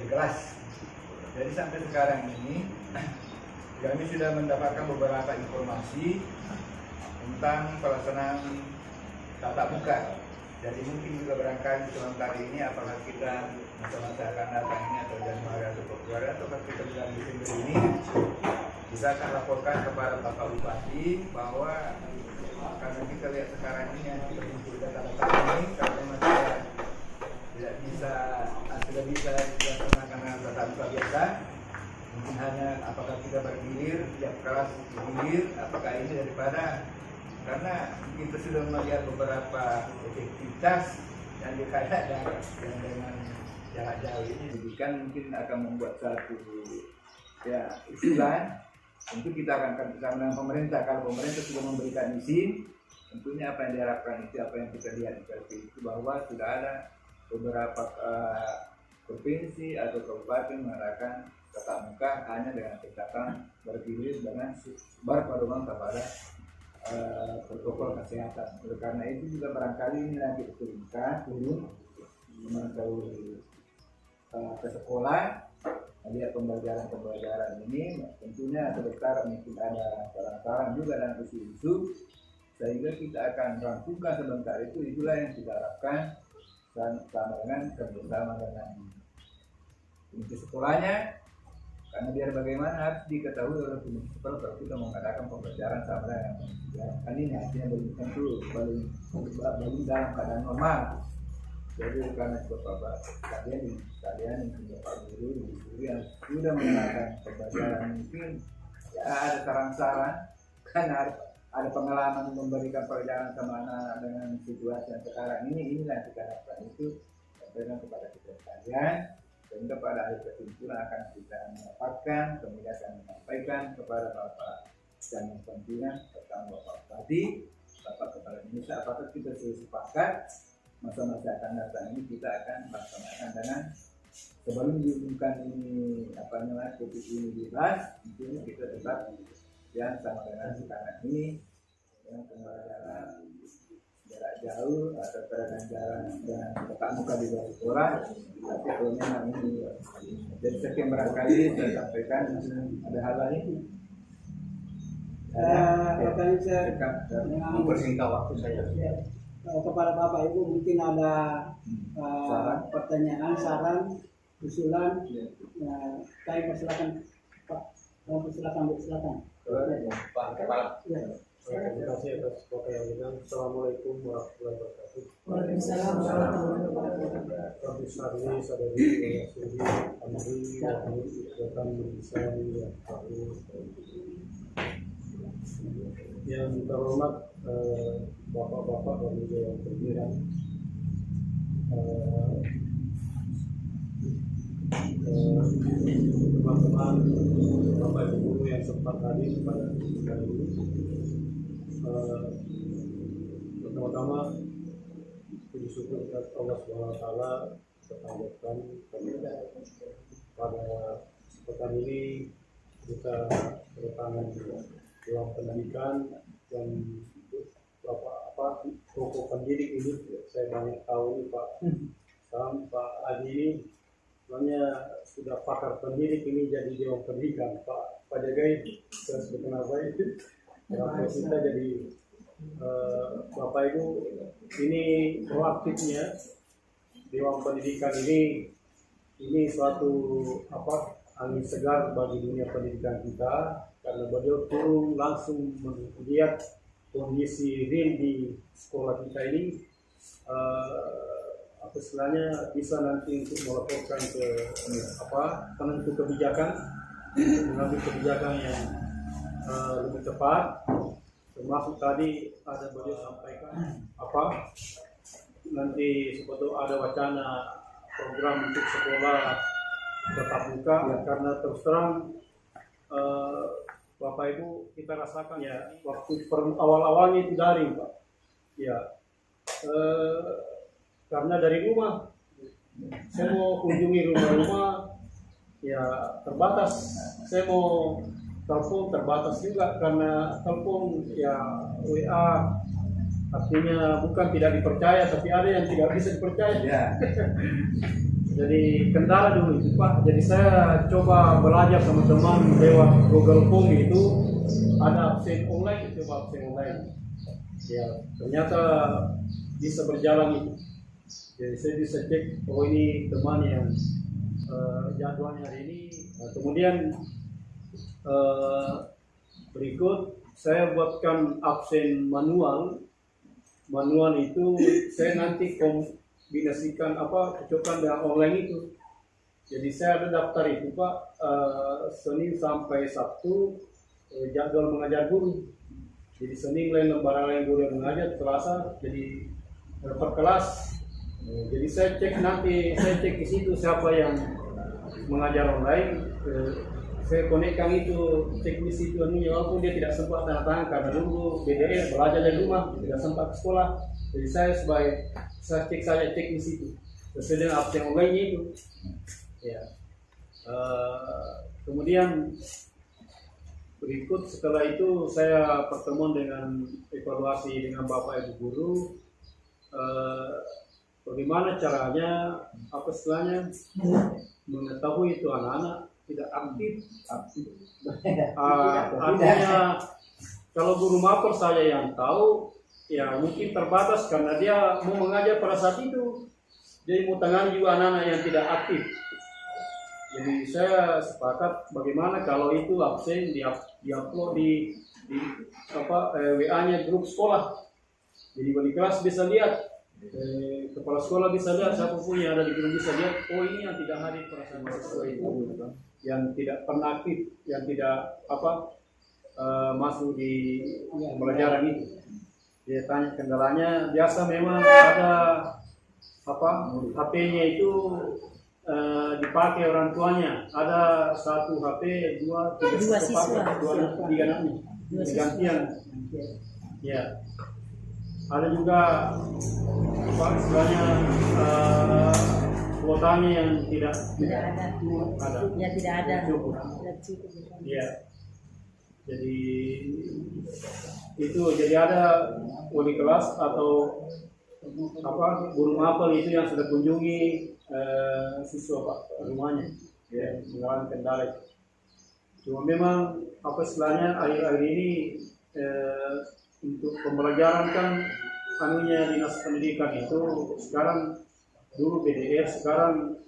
dari kelas. Jadi sampai sekarang ini kami sudah mendapatkan beberapa informasi tentang pelaksanaan tatap muka. Jadi mungkin juga barangkali sementara ini apakah kita masa-masa akan datang ini atau Januari atau Februari atau kita bulan Desember ini kita akan laporkan kepada Bapak Bupati bahwa karena kita lihat sekarang ini yang terkumpul data-data ini kalau memang tidak bisa sudah bisa dilaksanakan dengan tatap muka biasa, mungkin hanya apakah kita bergilir tiap kelas bergilir, apakah ini daripada karena kita sudah melihat beberapa efektivitas yang dikait dengan jarak jauh ini, pendidikan mungkin akan membuat satu usulan. Tentu kita akan bersama dengan pemerintah. Kalau pemerintah sudah memberikan izin, tentunya apa yang diharapkan itu apa yang kita lihat seperti itu, bahwa sudah ada beberapa provinsi atau kabupaten mengadakan tatap muka hanya dengan catatan bergilir dengan berpedoman kepada protokol kesehatan. Oleh karena itu juga barangkali ini nanti turun memantau ke sekolah, melihat pembelajaran ini, tentunya sebentar mungkin ada saran-saran juga dan isu-isu, sehingga kita akan rampungkan sebentar itu. Itulah yang kita harapkan sama dengan kerjasama dengan komite sekolahnya, karena biar bagaimana harus diketahui oleh komite sekolah kalau kita mengadakan pembelajaran sama dengan kan ini artinya belum tentu belum dalam keadaan normal. Jadi karena Bapak kalian yang Bapak guru yang sudah mengadakan pembelajaran, mungkin ya ada saran-saran, kan ada pengalaman memberikan pelajaran sama anak dengan situasi yang sekarang inilah yang kita harapkan itu sampaikan kepada kita sekalian, sehingga pada akhir kesimpulan akan kita mendapatkan, kemudian akan menyampaikan kepada Bapak dan pimpinan pertama Bapak Bupati, Bapak Kepala Desa, apakah kita sudah sepakat masa-masa akan datang ini kita akan melaksanakan dengan sebelum diumumkan ini COVID ini dibahas, tentunya kita tetap yang sama dengan sekarang ini yang pembelajaran jarak jauh atau pembelajaran dengan tatap muka di luar sekolah, tapi kalau memang ini jadi sekian barangkali saya sampaikan ada hal lain. Pertanyaan saya mempersingkat waktu saya kepada Bapak Ibu, mungkin ada pertanyaan, saran, usulan. Kami persilakan Pak. Silakan Bu, silakan. Pak Kepala. Ya. Terima kasih atas pertanyaan. Assalamualaikum warahmatullahi wabarakatuh. Waalaikumsalam warahmatullahi wabarakatuh. Kami sadari sadari suri amri datang saya yang terhormat bapak-bapak dan juga yang pimpinan, teman-teman bapak ibu guru yang sempat hadir pada hari ini. Pertama-tama puji syukur kepada Allah SWT terpanjatkan pada pekan ini kita kedatangan ruang pendidikan dan tokoh pendidik ini. Saya banyak tahu nih Pak Sam, Pak Adi ini sebenarnya sudah pakar pendidik ini jadi dewan pendidikan. Pak Jagai saya sudah kenal baik karena kita jadi Bapak Ibu ini proaktifnya dewan pendidikan ini suatu angin segar bagi dunia pendidikan kita, karena beliau turun langsung melihat kondisi real di sekolah kita ini, istilahnya bisa nanti untuk melaporkan ke penentu kebijakan, mengambil kebijakan yang lebih tepat. Termasuk tadi ada beliau sampaikan nanti sebetulnya ada wacana program untuk sekolah tatap muka, karena terus terang Bapak Ibu kita rasakan ya waktu awal-awalnya itu daring Pak ya, karena dari rumah saya mau kunjungi rumah-rumah ya terbatas, saya mau telepon terbatas juga karena telepon ya WA, artinya bukan tidak dipercaya tapi ada yang tidak bisa dipercaya ya. Jadi kendala dulu itu Pak. Jadi saya coba belajar teman-teman lewat Google Form itu ada absen online, coba absen online. Ya ternyata bisa berjalan itu. Jadi saya bisa cek, oh ini teman yang jadwalnya hari ini. Nah, kemudian berikut saya buatkan absen manual. Manual itu saya nanti kombinasikan cocokkan dengan online itu. Jadi saya ada daftar itu Pak, Senin sampai Sabtu jadwal mengajar guru. Jadi Senin lain lembaran lain guru yang mengajar, Selasa jadi per kelas. Jadi saya cek di situ siapa yang mengajar online. Saya konekkan itu, cek di situ walaupun dia tidak sempat tanda tangan karena dulu BDR belajar dari rumah, tidak sempat ke sekolah. Jadi saya cek di situ sesuai dengan absen online itu. Ya. Kemudian berikut setelah itu saya pertemuan dengan evaluasi dengan Bapak Ibu guru. Bagaimana caranya, apa istilahnya, mengetahui itu anak-anak tidak aktif. Artinya kalau guru maper saya yang tahu, ya mungkin terbatas karena dia mau mengajar pada saat itu. Jadi mau tangani juga anak-anak yang tidak aktif. Jadi saya sepakat bagaimana kalau itu absen di-upload di WA-nya grup sekolah. Jadi wali kelas bisa lihat. Kepala sekolah bisa lihat, siapapun yang ada di grup bisa lihat, oh ini yang tidak hadir pada saat mahasiswa itu, yang tidak pernah aktif, yang tidak masuk di pembelajaran itu. Dia tanya kendalanya, biasa memang ada HP-nya itu dipakai orang tuanya, ada satu HP, dua siswa, tiga anaknya, gantian. Ya. Ada juga istilahnya kuotanya yang tidak ada. Ya tidak ada. Cukup. Ya. Jadi itu ada wali kelas atau guru mapel itu yang sudah kunjungi siswa rumahnya, ya, mengalami kendala. Cuma memang istilahnya akhir-akhir ini untuk pembelajaran kan dinas pendidikan itu sekarang dulu BDR, sekarang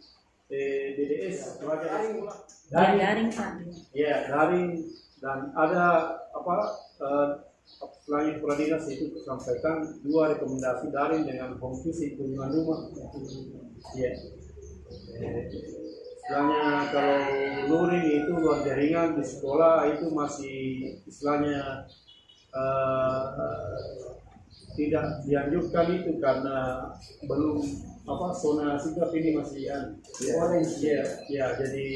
DDS pelajar sekolah daring Pak. Ya daring, dan ada selain kepala dinas itu sampaikan 2 rekomendasi daring dengan home visit kunjungan rumah. Ya. Istilahnya kalau luring itu luar jaringan di sekolah itu masih istilahnya tidak dianjurkan itu karena belum zona sigap ini masih orange ya jadi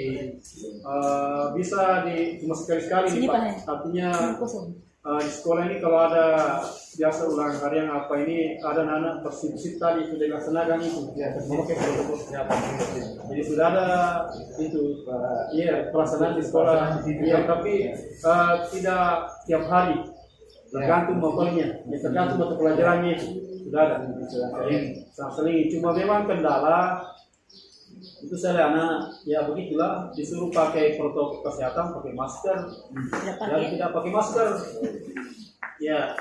bisa cuma sekali-sekali nih Pak. Artinya di sekolah ini kalau ada biasa ulang harian ada anak tersip tadi sudah dilaksanakan itu memakai protokol kesehatan. Jadi sudah ada itu pelaksanaan di sekolah tapi tidak tiap hari. Tergantung mapelnya, tergantung mata pelajarannya itu sudah ada. Seling. Cuma memang kendala itu saya anak ya begitulah, disuruh pakai protokol kesehatan, pakai masker, dan tidak pakai masker. Ya,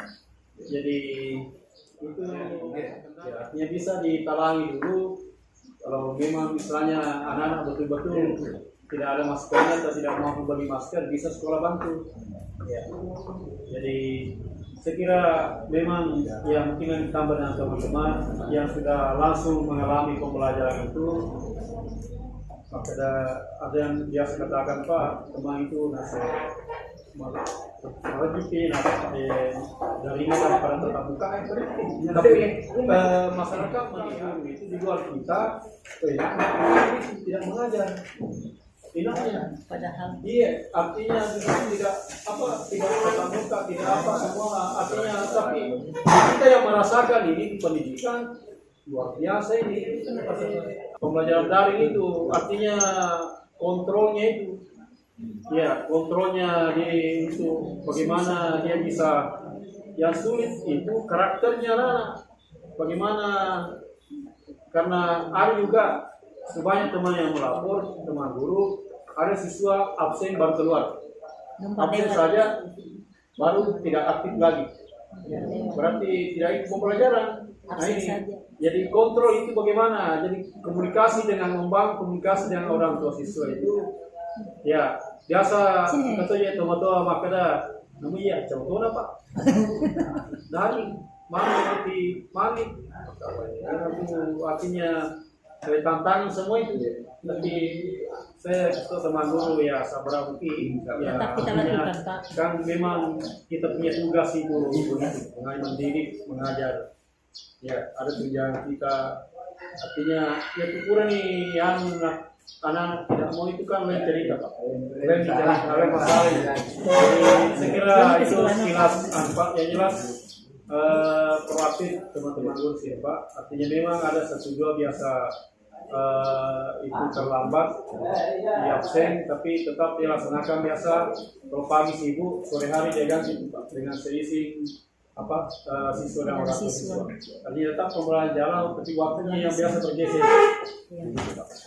jadi itu artinya bisa ditalangi dulu. Kalau memang misalnya anak-anak betul-betul tidak ada maskernya atau tidak mampu beli masker, bisa sekolah bantu. Ya. Jadi saya kira memang yang mungkin ditambah dengan teman-teman yang sudah langsung mengalami pembelajaran itu, ada yang biasa katakan Pak, teman itu merujukin jaringan pada tetap muka tapi masyarakat melihat itu di luar kita tidak mengajar. Tidaknya, padahal artinya tidak tatap muka, tidak semua artinya, tapi kita yang merasakan ini di pendidikan luar biasa ini pembelajaran daring itu artinya kontrolnya itu kontrolnya itu bagaimana dia bisa, yang sulit itu karakternya bagaimana, karena ada juga sebanyak teman yang melapor, teman guru, ada siswa absen baru keluar. Absen saja baru tidak aktif lagi. Berarti tidak ikut pembelajaran. Nah ini, jadi kontrol itu bagaimana? Jadi komunikasi dengan membangun komunikasi dengan orang tua siswa itu, ya biasa katanya tomato makada, namun ya contoh apa? Dari mana di mana? Artinya tantangan semua itu. Tapi saya teman guru ya sabar mungkin ya artinya kan memang kita punya tugas itu mendidik, mengajar. Ya ada kerjaan kita, artinya ya ukuran nih yang anak-anak tidak mau itu kan lain cerita Pak, lain bicara lain masalah. Jadi saya kira itu sekilas Pak yang jelas proaktif teman-teman guru sih Pak. Artinya memang ada satu dua biasa itu terlambat di absen, tapi tetap dilaksanakan biasa. Kalau pagi sibuk, sore hari dia ganti Pak dengan selisih siswa dan orang tua siswa. Artinya tetap pembelajaran jalan, tapi waktunya yang biasa bergeser.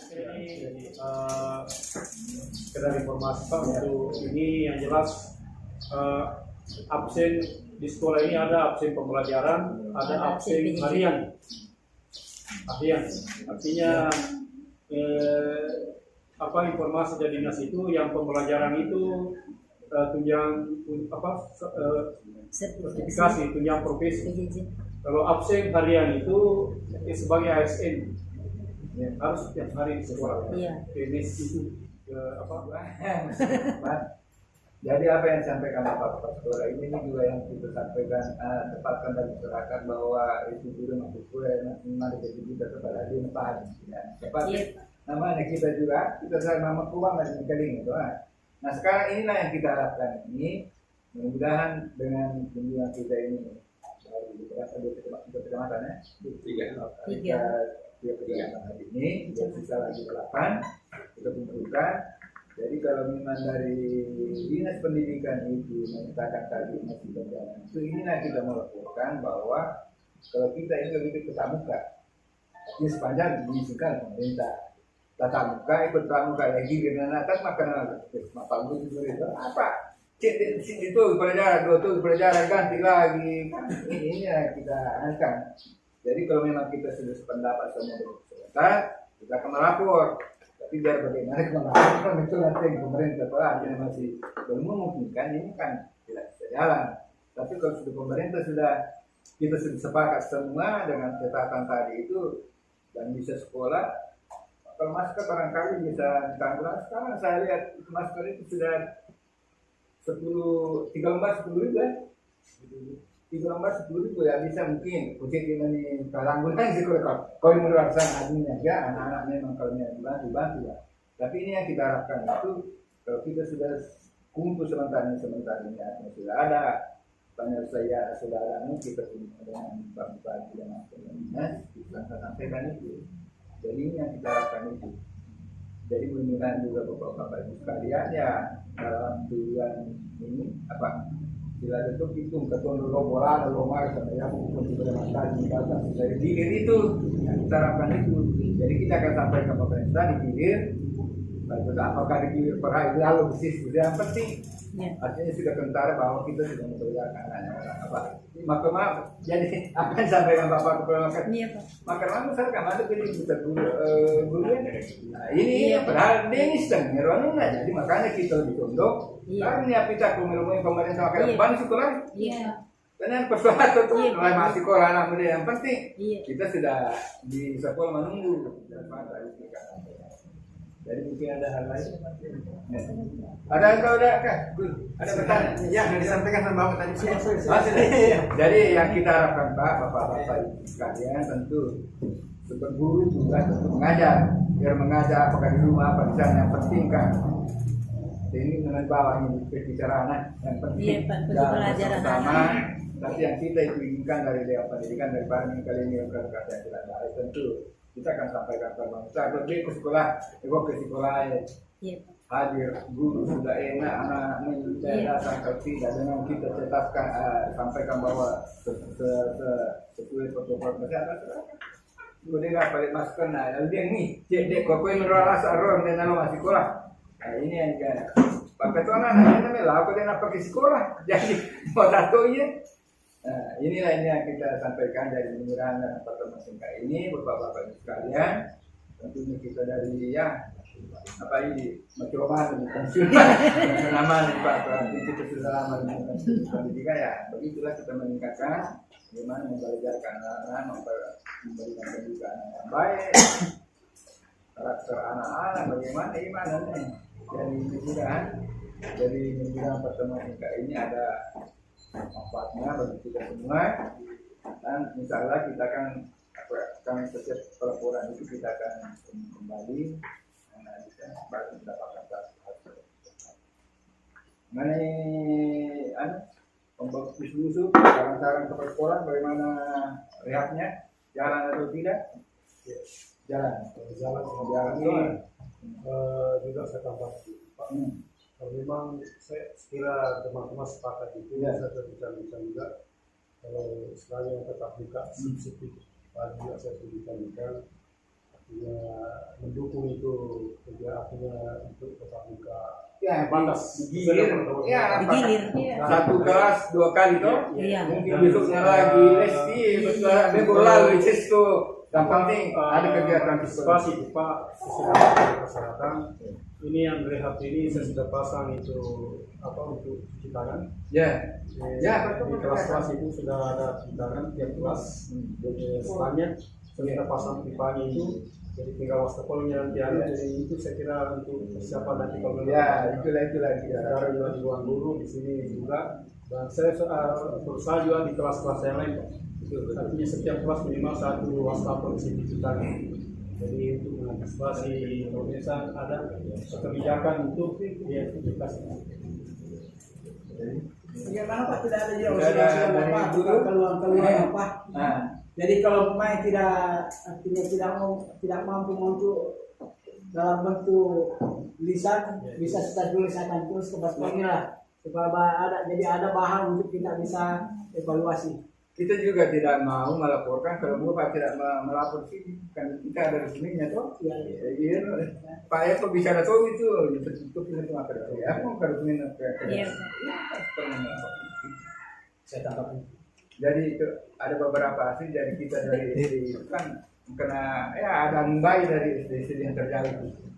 Jadi sekedar informasi Pak untuk ini yang jelas absen di sekolah ini ada absen pembelajaran, ada absen harian. Artinya informasi dari dinas itu yang pembelajaran itu tunjang sertifikasi tunjang profesi. Kalau absen harian itu sebagai ASN harus setiap hari di sekolah. Ini itu Jadi apa yang disampaikan Bapak Sekolah ini juga yang kita sampaikan tepatkan dari masyarakat bahwa itu guru masuk sekolah mari kita kepada dia paham. Cepat. Namanya kita juga kita sama keluar dari keling itu. Nah sekarang inilah yang kita harapkan ini, mudah-mudahan dengan kunjungan kita ini dari beberapa kecamatan ya, tiga kecamatan hari ini, sisa lagi 8 kita kumpulkan. Jadi kalau memang dari dinas pendidikan itu menyatakan tadi masih berjalan, itu inilah kita melaporkan bahwa kalau kita ini lebih tatap muka, ini sepanjang diizinkan pemerintah. Tatap muka, ikut tatap muka lagi dengan atas makanan apa itu apa? Itu pelajaran, itu pelajaran ganti lagi. Ini yang kita akan. Jadi kalau memang kita sudah sependapat sama pemerintah, kita akan melapor. Tapi biar bagaimana kemana itu nanti pemerintah yang masih belum memungkinkan ini kan tidak bisa jalan. Tapi kalau sudah pemerintah kita sudah sepakat semua dengan catatan tadi itu dan bisa sekolah, kalau masker barangkali bisa ditanggulangi. Sekarang saya lihat masker itu sudah 10 ribu ya. 10 ribu ya bisa mungkin positif ini tanggungan sih kalau menurut saya adanya ya anak-anak memang kalau dibantu ya. Tapi ini yang kita harapkan itu kalau kita sudah kumpul sementara ini sudah ada penyelesaian sudah ada kita punya dengan bagi dan dinas kita sampaikan itu. Jadi ini yang kita harapkan itu. Jadi mudah-mudahan juga bapak-bapak ibu sekalian ya dalam tujuan ini bila itu hitung ketua bola lomar sampai yang pun sudah tadi dari hilir itu yang kita harapkan itu. Jadi kita akan sampai ke pemerintah di hilir. Apakah di hilir per hari lalu bersih yang penting. Artinya sudah kentara bahwa kita sudah memperlihatkan maka maaf. Jadi apa yang disampaikan Bapak Kepala maka maaf misalkan ada pilih buta guru nah ini padahal dia iseng jadi makanya kita ditunduk. Karena kita ngomongin pemerintah makanya ban sekolah. Karena persoalan itu mulai masih sekolah anak muda yang penting kita sudah di sekolah menunggu dan pada itu kan. Jadi mungkin ada hal lain. Ada ada pertanyaan? Ya, yang disampaikan sama Bapak tadi. Jadi yang kita harapkan Bapak sekalian tentu sebagai guru juga tentu mengajar, biar mengajar apakah di rumah apa di sana yang penting kan. Ini dengan bawah ini bicara anak yang penting pelajaran sama. Tapi yang kita itu inginkan dari pendidikan dari barang kali ini kata yang tidak baik tentu kita akan sampaikan ke bangsa. Kalau dia ke sekolah hadir guru sudah enak anak-anak datang ke tidak dengan kita cetakkan sampaikan bahwa sesuai protokol kesehatan Dia nggak pakai masker, nah lalu dia nih, dek kok yang merasa orang dan nama masih sekolah. Nah ini yang kayak pakai tuh anak namanya lah, aku dia nak pergi sekolah, jadi mau tatonya. Nah inilah ini yang kita sampaikan dari penyerahan dan pertemuan singkat ini, bapak-bapak sekalian. Tentunya kita dari ya apa ini mencoba selama Pak itu sudah lama pendidikan ya, begitulah kita meningkatkan bagaimana membelajarkan anak-anak, memberikan pendidikan yang baik, karakter anak-anak, bagaimana imanannya. Jadi mudah-mudahan dari menjelang pertemuan ini ada manfaatnya bagi kita semua, dan insya Allah kita akan setiap pelaporan itu kita akan kembali bisa baru mendapatkan hasil. Mengenai pembagus busuk, saran-saran ke sekolah bagaimana rehabnya, jalan atau tidak? Jalan ini juga saya tambah Pak. Kalau memang saya kira teman-teman sepakat itu, saya bincang juga kalau istilahnya tetap buka sip-sip pagi juga saya bincang, artinya mendukung itu juga, artinya untuk tetap buka ya batas digilir satu Iya. kelas 2 kali toh, mungkin besoknya lagi les minggu lalu itu yang penting ada kegiatan antisipasi Pak sesuai dengan kesehatan. Ini yang rehab ini saya sudah pasang itu apa untuk cuci tangan. Ya Di kelas-kelas itu sudah ada cuci tangan tiap kelas. Setelahnya kita pasang pipanya itu, jadi tinggal wastafel nanti ada. Jadi itu saya kira untuk persiapan nanti kalau itulah sekarang juga di ruang guru di sini juga. Dan saya berusaha juga di kelas-kelas yang lain. Artinya setiap kelas minimal satu wastafel cuci tangan. Jadi untuk mengantisipasi kalau misalnya ada kebijakan untuk aktivitas. Bagaimana Pak, tidak ada jauh keluar apa? Jadi kalau pemain tidak mampu untuk dalam bentuk lisan, bisa kita tulis akan terus ke belakangnya lah, supaya ada bahan untuk kita bisa evaluasi. Kita juga tidak mau melaporkan kalau Bapak tidak melapor sih, kan kita ada resminya toh. Iya. Pak Eko bicara tuh itu kita cuma kerja. Aku kalau punya kerja. Saya tangkap. Jadi itu ada beberapa hasil dari kita dari SD itu kan kena ada bayi dari SD yang terjadi itu.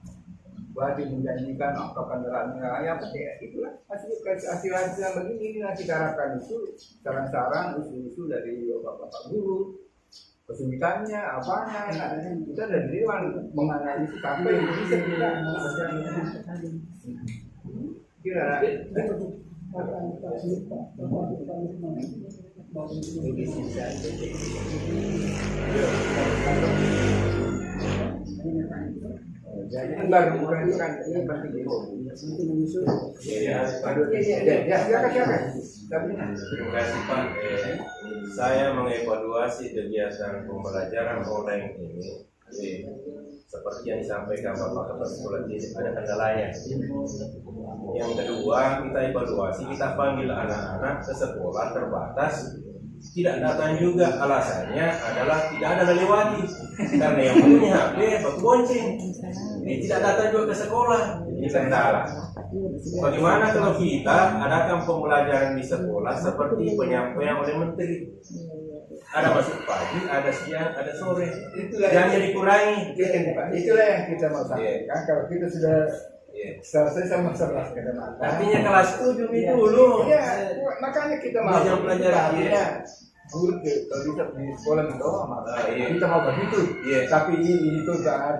Wajib menjanjikan akan nerangnya yang penting itulah hasil yang begini lah kita harapkan itu saran-saran usul-usul dari bapak-bapak guru, kesulitannya apanya, kita dari dewan menganalisis sampai bisa kita kira jadi baru bukan itu kan yang penting itu. Terima kasih Pak. Saya mengevaluasi kegiatan pembelajaran online ini. Seperti yang disampaikan Bapak Kepala Sekolah ini ada kendalanya. Yang kedua, kita evaluasi, kita panggil anak-anak ke sekolah terbatas. Tidak datang juga, alasannya adalah tidak ada lewati karena yang punya HP batu bonceng, tidak datang juga ke sekolah. Ini kendala. Bagaimana kalau kita adakan pembelajaran di sekolah seperti penyampaian oleh Menteri? Ada masuk pagi, ada siang, ada sore. Jangan dikurangi. Itulah yang kita mau sampaikan. Kalau kita sudah selesai sama 11 ke depan. Artinya kelas 7 itu dulu. Iya, makanya kita mau belajar. Guru kalau bisa di sekolah itu kita mau begitu. Tapi itu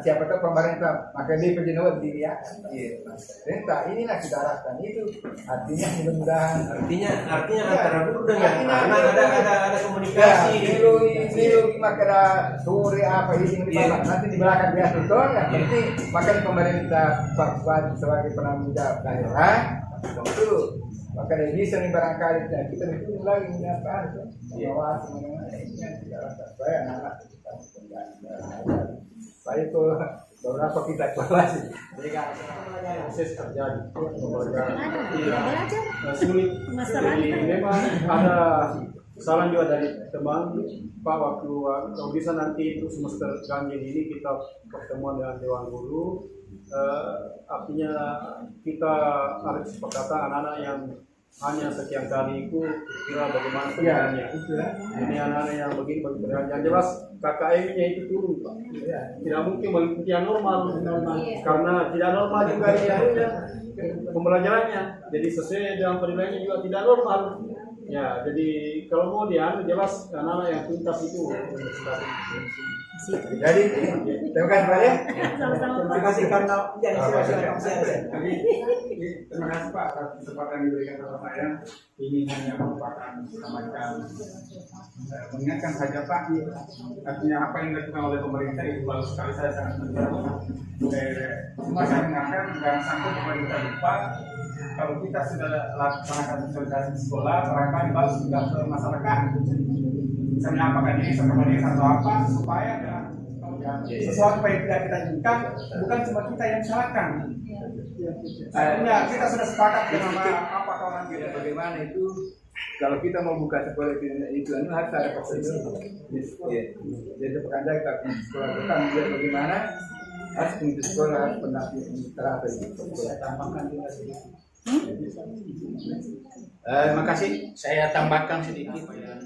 siapa tahu pemerintah maka dia penjenuh dia. Pemerintah inilah kita harapkan itu. Artinya mudah-mudahan. Artinya antara guru dengan anak ada komunikasi. Ini maka sore apa ini nanti di belakang dia tutor. Yang penting makanya pemerintah Pak sebagai penanggung jawab daerah itu maka dari bisa nih barangkali kita itu lagi menyiapkan mengawasi ini yang tidak rasa saya anak saya itu beberapa kita evaluasi proses terjadi pembelajaran sulit. Memang ada saran juga dari teman Pak, waktu kalau bisa nanti itu semester ganjil ini kita pertemuan dengan Dewan Guru, artinya kita ada kesepakatan anak-anak yang hanya sekian kali itu kira bagaimana pendidikannya. Ini anak-anak yang begini yang jelas KKM-nya itu turun Pak. Tidak mungkin mengikuti yang normal karena tidak normal juga ini pembelajarannya. Jadi sesuai dengan penilaiannya juga tidak normal. Ya, jadi kalau mau jelas anak-anak yang tuntas itu. Jadi terima kasih Pak ya. Terima kasih karena Terima kasih Pak atas kesempatan yang diberikan kepada saya. Ini hanya merupakan semacam mengingatkan saja Pak. Artinya apa yang dilakukan oleh pemerintah itu bagus sekali, saya sangat mendukung. Cuma saya mengingatkan jangan sampai pemerintah lupa kalau kita sudah laksanakan sosialisasi di sekolah, barangkali bagus juga ke masyarakat. Misalnya apakah ini atau apa supaya sesuatu yang tidak kita inginkan bukan cuma kita yang salahkan. Kita sudah sepakat dengan apa kawan kita. Bagaimana itu kalau kita mau buka sekolah itu harus ada prosedur. Jadi pekerja kita punya sekolah bukan biar bagaimana harus punya sekolah harus pendamping terapi itu. Tambahkan juga sedikit. Terima kasih. Saya tambahkan sedikit yang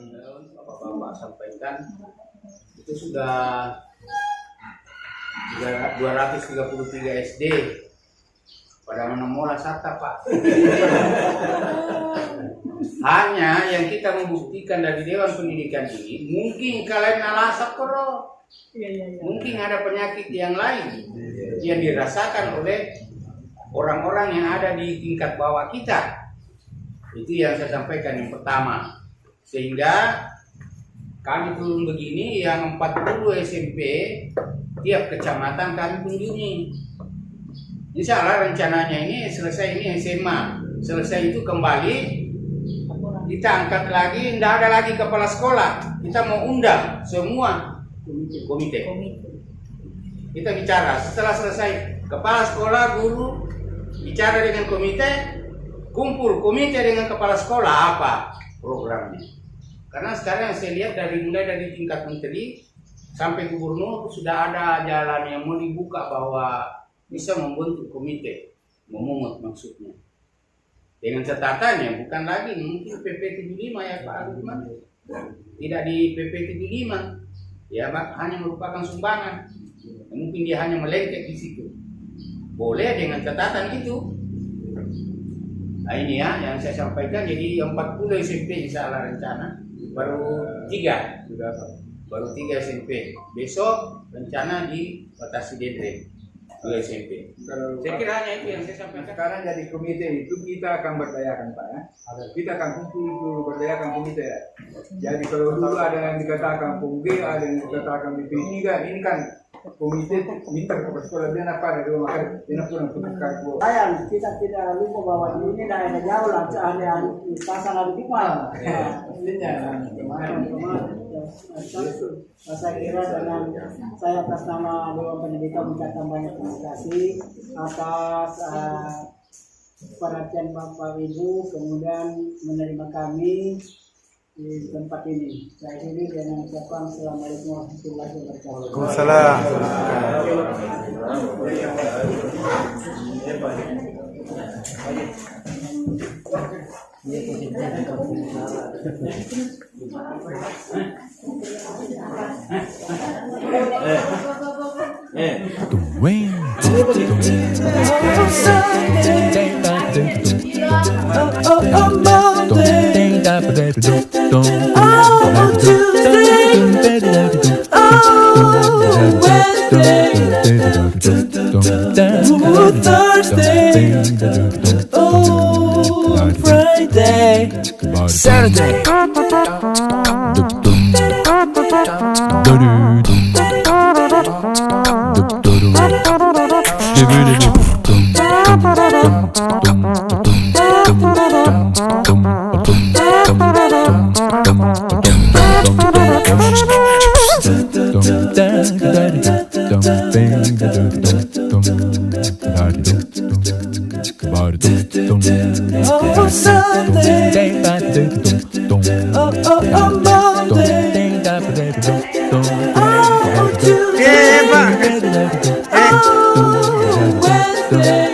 Bapak sampaikan. Itu sudah 233 SD pada menemulah Sata Pak. Hanya yang kita membuktikan dari Dewan Pendidikan ini, mungkin kalian alasan koro, mungkin ada penyakit yang lain yang dirasakan oleh orang-orang yang ada di tingkat bawah kita. Itu yang saya sampaikan yang pertama. Sehingga kami turun begini yang 40 SMP tiap kecamatan kami kunjungi. Insya Allah rencananya ini selesai ini SMA, selesai itu kembali kita angkat lagi, tidak ada lagi kepala sekolah, kita mau undang semua komite. Kita bicara setelah selesai kepala sekolah, guru bicara dengan komite, kumpul komite dengan kepala sekolah apa programnya. Karena sekarang saya lihat mulai dari tingkat menteri sampai gubernur sudah ada jalan yang mau dibuka bahwa bisa membentuk komite, memungut maksudnya. Dengan catatannya bukan lagi mungkin PP 75 ya Pak Agusman. Tidak di PP 75. Ya Pak, hanya merupakan sumbangan. Mungkin dia hanya melengket di situ. Boleh dengan catatan itu. Nah ini ya yang saya sampaikan, jadi 40 SMP insya Allah rencana. Baru 3 SMP. Besok rencana di Batasi Dendre 2 SMP. Saya kira hanya itu yang saya sampaikan. Sekarang jadi komite itu kita akan berdayakan Pak ya. Kita akan kumpul itu berdayakan komite ya. Jadi kalau dulu ada yang dikatakan PUG, ada yang dikatakan BP3, ini kan komite minta ke sekolah dia apa dari rumah dia pulang ke sekolah. Sayang kita tidak lupa bahwa ini daerah jauh lah, ada pasar ada di mana. Saya kira dengan saya atas nama Dewan Pendidikan mengucapkan banyak terima kasih atas perhatian Bapak Ibu kemudian menerima kami di tempat ini. Saya akhiri dengan ucapan Assalamualaikum warahmatullahi wabarakatuh. Friday, Saturday, oh, Sunday. Oh, oh, oh, Monday. Oh, Tuesday. Oh, Wednesday.